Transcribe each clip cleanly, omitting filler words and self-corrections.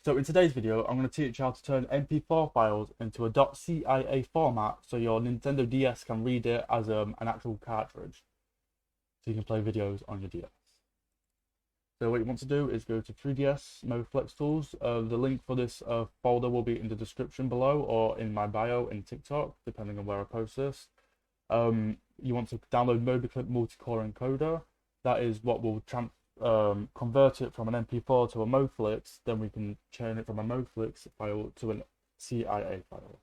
So in today's video, I'm going to teach you how to turn MP4 files into a .cia format so your Nintendo DS can read it as an actual cartridge. So you can play videos on your DS. So what you want to do is go to 3DS MoFlex Tools. The link for this folder will be in the description below or in my bio in TikTok, depending on where I post this. You want to download MobiClip Multi-Core Encoder. That is what will convert it from an MP4 to a MoFlix. Then we can turn it from a MoFlix file to a CIA file.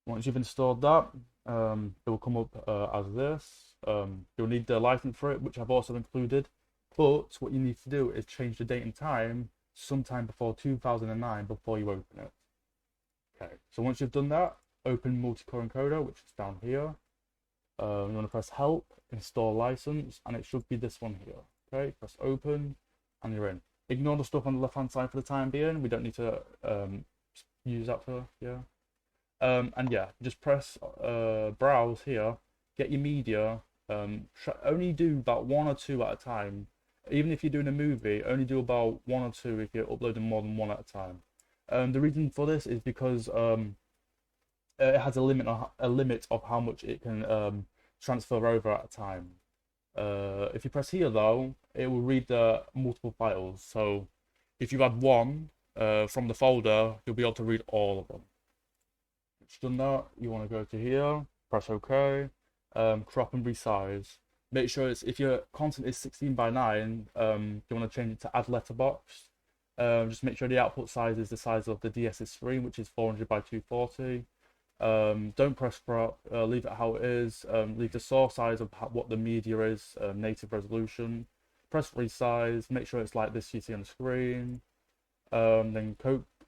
Once you've installed that, it will come up as this. You'll need the license for it, which I've also included. But what you need to do is change the date and time sometime before 2009 before you open it. Okay, so once you've done that, open Multi-Core Encoder, which is down here. You want to press Help, Install License, and it should be this one here. Okay, press Open, and you're in. Ignore the stuff on the left-hand side for the time being. We don't need to use that for, and yeah, just press Browse here, get your media. Only do about one or two at a time. Even if you're doing a movie, only do about one or two if you're uploading more than one at a time. The reason for this is because it has a limit of how much it can transfer over at a time. If you press here though, it will read the multiple files. So if you add one from the folder, you'll be able to read all of them. Once you've done that, you want to go to here, press OK, crop and resize. Make sure if your content is 16:9, you want to change it to add letterbox. Just make sure the output size is the size of the DS's screen, which is 400 by 240. Don't press crop, leave it how it is. Leave the source size of what the media is, native resolution. Press resize, make sure it's like this you see on the screen. Then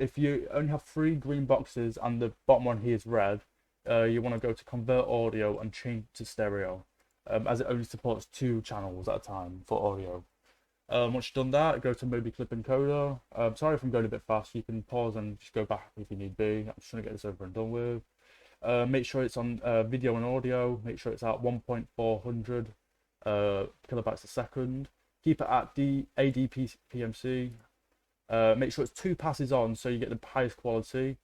if you only have 3 green boxes and the bottom one here is red, you want to go to convert audio and change to stereo, as it only supports 2 channels at a time for audio. Once you've done that, go to MobiClip Encoder. Sorry if I'm going a bit fast, you can pause and just go back if you need be. I'm just trying to get this over and done with. Make sure it's on video and audio. Make sure it's at 1.400 kilobytes a second. Keep it at the ADPMC. Make sure it's 2 passes on so you get the highest quality.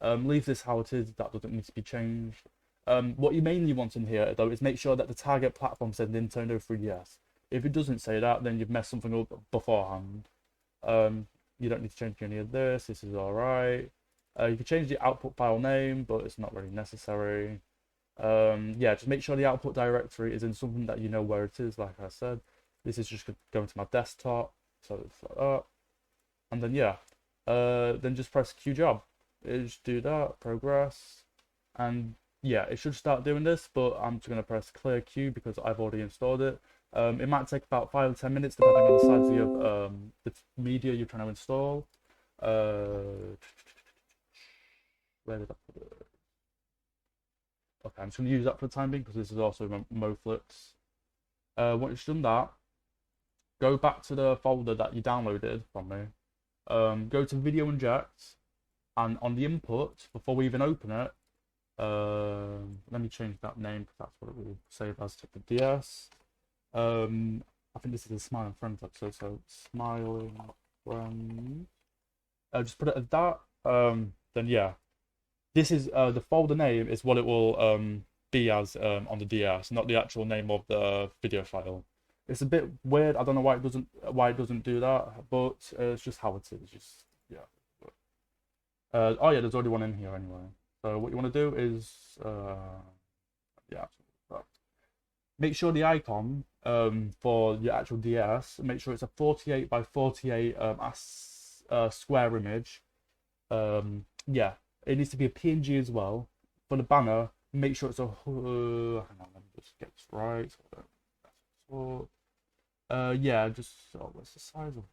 Leave this how it is, that doesn't need to be changed. What you mainly want in here though is make sure that the target platform says Nintendo 3DS. If it doesn't say that, then you've messed something up beforehand. You don't need to change any of this. This is alright. You can change the output file name, but it's not really necessary. Yeah, just make sure the output directory is in something that you know where it is, like I said. This is just going to my desktop, so it's like that. And then yeah, then just press Q job. Just do that, progress, and yeah, it should start doing this, but I'm just going to press clear queue because I've already installed it. It might take about 5 to 10 minutes depending on the size of the media you're trying to install. Where did I put it? Okay, I'm just going to use that for the time being because this is also MoFlix. Once you've done that, go back to the folder that you downloaded from me. Go to Video Inject, and on the input, before we even open it, let me change that name because that's what it will save as to the DS. I think this is a Smiling Friends episode, so Smiling Friends. Just put it as that. Then yeah, this is the folder name is what it will be as on the DS, not the actual name of the video file. It's a bit weird. I don't know why it doesn't do that, but it's just how it is. Just yeah. Oh yeah, there's already one in here anyway. So what you want to do is yeah, make sure the icon for your actual DS, make sure it's a 48 by 48 square image. Yeah, it needs to be a PNG as well. For the banner, make sure it's a hang on, let me just get this right. Yeah, just what's the size of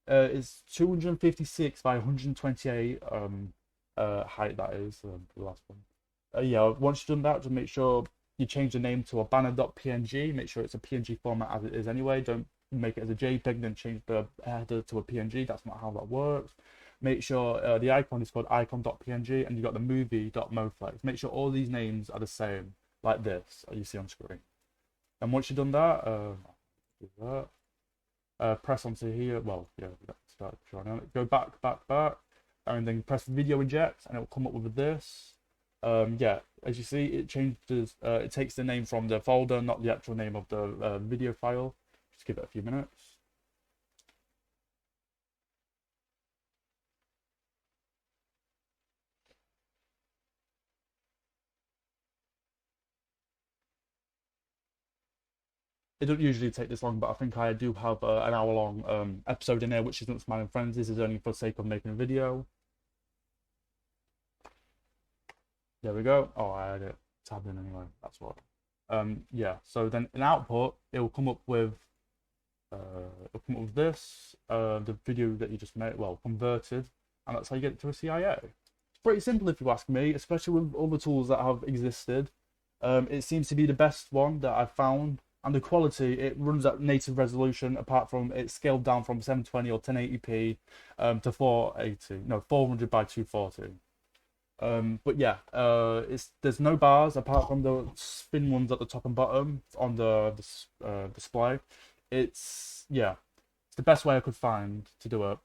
it? It's 256 by 128 height, that is the last one. Yeah, once you've done that, just make sure you change the name to a banner.png. Make sure it's a PNG format as it is anyway. Don't make it as a JPEG then change the header to a PNG. That's not how that works. Make sure the icon is called icon.png and you got the movie.moflex. Make sure all these names are the same, like this, as you see on screen. And once you've done that, do that. Press onto here. Well, yeah, start drawing on it. Go back, and then press video inject, and it will come up with this. Yeah, as you see, it changes. It takes the name from the folder, not the actual name of the video file. Just give it a few minutes. It doesn't usually take this long, but I think I do have an hour-long episode in there, which isn't Smiling Friends. This is only for the sake of making a video. There we go. Oh, I had it tabbed in anyway. That's what. Yeah. So then in output, it will come up with this, the video that you just made, well, converted, and that's how you get it to a CIA. It's pretty simple if you ask me, especially with all the tools that have existed. It seems to be the best one that I've found, and the quality, it runs at native resolution, apart from it's scaled down from 720 or 1080p to 480, no, 400 by 240. But yeah, there's no bars apart from the spin ones at the top and bottom on the display. It's the best way I could find to do it.